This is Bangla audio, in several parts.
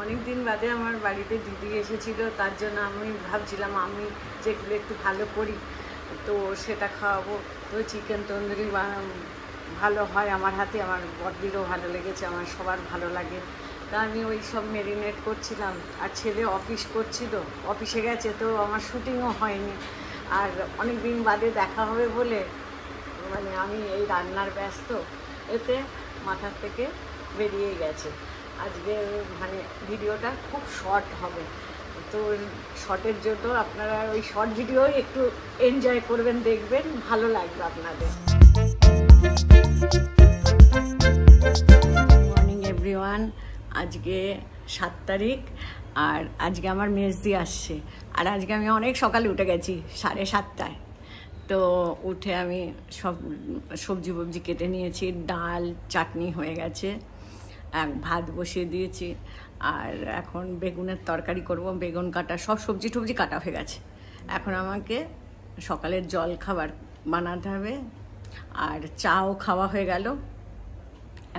অনেক দিন বাদে আমার বাড়িতে দিদি এসেছিল, তার জন্য আমি ভাবছিলাম আমি যেগুলো একটু ভালো করি তো সেটা খাওয়াবো। তো চিকেন তন্দুরি ভালো হয় আমার হাতে, আমার বড়দিরও ভালো লেগেছে, আমার সবার ভালো লাগে। তা আমি ওই সব ম্যারিনেট করছিলাম। আর ছেলে অফিস করছিল, অফিসে গেছে, তো আমার শুটিংও হয়নি। আর অনেক দিন বাদে দেখা হবে বলে মানে আমি এই রান্নার ব্যস্ত, এতে মাথার থেকে বেরিয়ে গেছে। আজকে মানে ভিডিওটা খুব শর্ট হবে, তো শর্টের জন্য আপনারা ওই শর্ট ভিডিও একটু এনজয় করবেন, দেখবেন ভালো লাগবে আপনাদের। মর্নিং এভরিওয়ান, আজকে 7 তারিখ আর আজকে আমার মেজদি আসছে। আর আজকে আমি অনেক সকালে উঠে গেছি, 7:30টায়। তো উঠে আমি সব সবজি ফবজি কেটে নিয়েছি, ডাল চাটনি হয়ে গেছে, ভাত বসিয়ে দিয়েছি। আর এখন বেগুনের তরকারি করব, বেগুন কাটা, সব সবজি টবজি কাটা হয়ে গেছে। এখন আমাকে সকালের জল খাবার বানাতে হবে। আর চাও খাওয়া হয়ে গেল।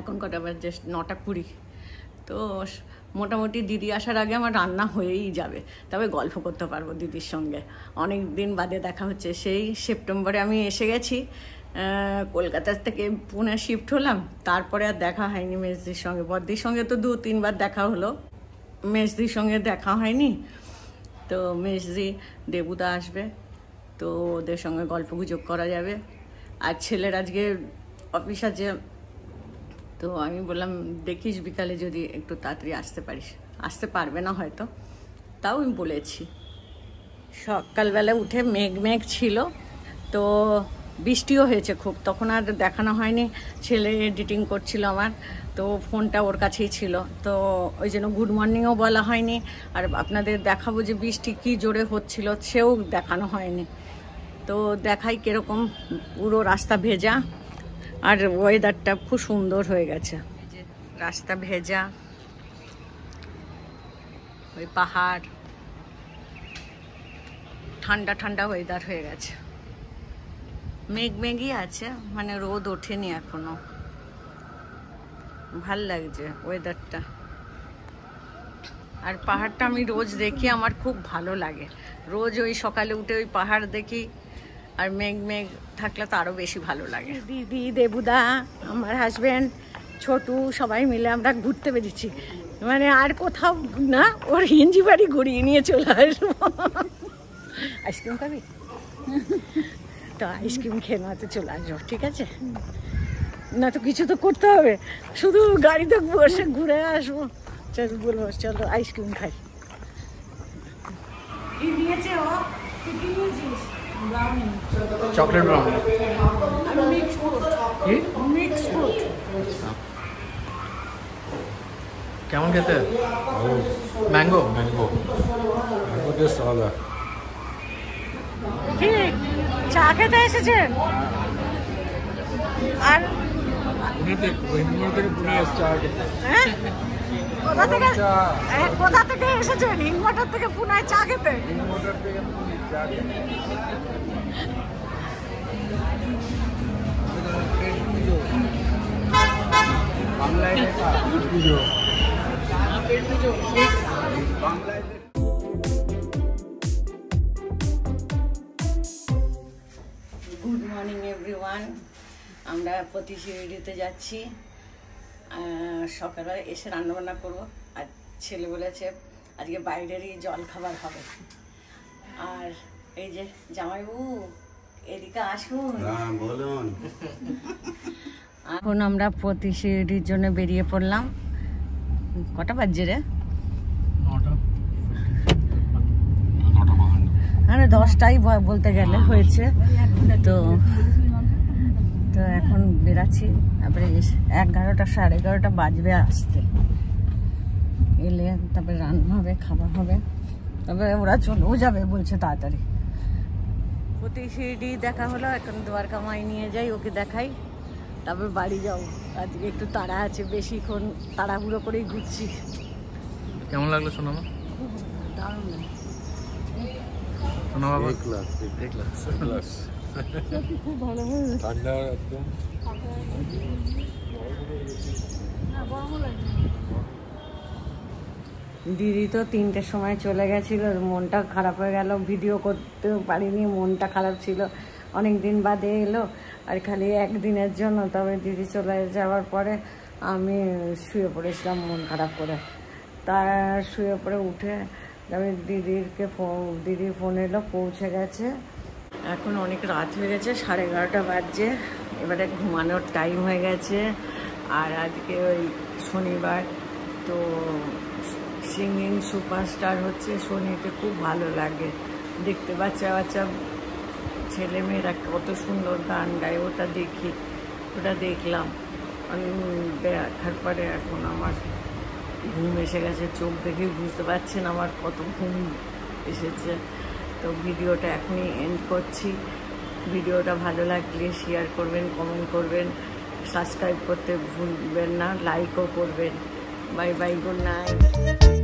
এখন কটা বাজে? 9:20। তো মোটামুটি দিদি আসার আগে আমার রান্না হয়েই যাবে, তবে গল্প করতে পারবো দিদির সঙ্গে। অনেক দিন বাদে দেখা হচ্ছে, সেই সেপ্টেম্বরে আমি এসে গেছি, কলকাতা থেকে পুনে শিফট হলাম। তারপরে আর দেখা হয়নি মেজদির সঙ্গে। বড়দির সঙ্গে তো 2-3 বার দেখা হলো, মেজদির সঙ্গে দেখা হয়নি। তো মেজদি দেবুদা আসবে, তো ওদের সঙ্গে গল্প গুজব করা যাবে। আর ছেলের আজকে অফিস আছে, তো আমি বললাম দেখিস বিকালে যদি একটু তাড়াতাড়ি আসতে পারিস। আসতে পারবে না হয়তো, তাও আমি বলেছি। সকালবেলা উঠে মেঘ ছিল, তো বৃষ্টিও হয়েছে খুব, তখন আর দেখানো হয়নি। ছেলে এডিটিং করছিল আমার, তো ফোনটা ওর কাছেই ছিল, তো ওই জন্য গুড মর্নিংও বলা হয়নি। আর আপনাদের দেখাবো যে বৃষ্টি কী জোরে হচ্ছিল, সেও দেখানো হয়নি। তো দেখাই কীরকম, পুরো রাস্তা ভেজা আর ওয়েদারটা খুব সুন্দর হয়ে গেছে। রাস্তা ভেজা, ওই পাহাড়, ঠান্ডা ঠান্ডা ওয়েদার হয়ে গেছে। মেঘই আছে, মানে রোদ ওঠেনি এখনো। ভাল লাগছে ওয়েদারটা। আর পাহাড়টা আমি রোজ দেখি, আমার খুব ভালো লাগে। রোজ ওই সকালে উঠে ওই পাহাড় দেখি, আর মেঘ থাকলে তো আরও বেশি ভালো লাগে। দিদি, দেবুদা, আমার হাজব্যান্ড, ছোটু, সবাই মিলে আমরা ঘুরতে বেরিয়েছি। মানে আর কোথাও না, ওর হিঞ্জি বাড়ি ঘুরিয়ে নিয়ে চলে আসবো। আইসক্রিম খাবি? তো আইসক্রিম খেয়ে না তো চলে আসবো, ঠিক আছে? না তো কিছু তো করতে হবে, শুধু গাড়িতে বসে ঘুরে আসবো। চল বলবো চলো আইসক্রিম খাই। কি নিয়েছে ও? তুই কি নিয়েছিস? Brownie, chocolate brownie. আমি মিক্স ফ্রুট। কি? Mix fruit. কেমন খেতে? ম্যাঙ্গো টেস্ট আলাদা। কি চা খেতে এসেছেন? আর হ্যাঁ, কোথা থেকে এসেছেন? হিংমোটর থেকে পুনায় চা খেতে? গুড মর্নিং এভরিওয়ান, আমরা প্রতিশিরিতে যাচ্ছি। সকালবেলা এসে রান্নাবান্না করবো। আর ছেলে বলেছে আজকে বাইরেরই জল খাবার হবে। আর এই যে জামাইবাবু, এদিকে আসুন। বলুন। এখন আমরা প্রতিশিরির জন্য বেরিয়ে পড়লাম। কটা বাজছে রে? 10টাই বলতে গেলে হয়েছে। তো এখন বেরাচ্ছি, তারপরে 11টা 11:30 বাজবে আসতে। এলে তারপরে রান্না হবে, খাবার হবে, তবে ওরা চলেও যাবে বলছে তাড়াতাড়ি। প্রতিশিরি দেখা হলো, এখন দ্বারকা মাই নিয়ে যাই, ওকে দেখাই, তারপর বাড়ি যাও। আজকে একটু তাড়া আছে, বেশিক্ষণ তাড়াহুড়ো করেই ঘুরছি। কেমন লাগলো সোনামা? দারুণ লাগে। সোনা বাবা খুব ভালো হয়, ঠান্ডা একদম। দিদি তো 3টের সময় চলে গেছিল, মনটা খারাপ হয়ে গেল, ভিডিও করতেও পারিনি, মনটা খারাপ ছিল। অনেক দিন বাদে এলো আর খালি একদিনের জন্য। তবে দিদি চলে যাওয়ার পরে আমি শুয়ে পড়েছিলাম মন খারাপ করে। তার শুয়ে পড়ে উঠে আমি দিদির ফোন এলো, পৌঁছে গেছে। এখন অনেক রাত হয়ে গেছে, 11:30 বাজছে, এবারে ঘুমানোর টাইম হয়ে গেছে। আর আজকে ওই শনিবার, তো সিঙ্গিং সুপারস্টার হচ্ছে, শনিতে খুব ভালো লাগে দেখতে। বাচ্চা বাচ্চা ছেলেমেয়েরা কত সুন্দর গান গায়, ওটা দেখলাম। দেখার পরে এখন আমার ঘুম এসে গেছে, চোখ দেখে বুঝতে পারছেন আমার কত ঘুম এসেছে। তো ভিডিওটা এখনই এন্ড করছি। ভিডিওটা ভালো লাগলে শেয়ার করবেন, কমেন্ট করবেন, সাবস্ক্রাইব করতে ভুলবেন না, লাইকও করবেন। Bye bye, good night.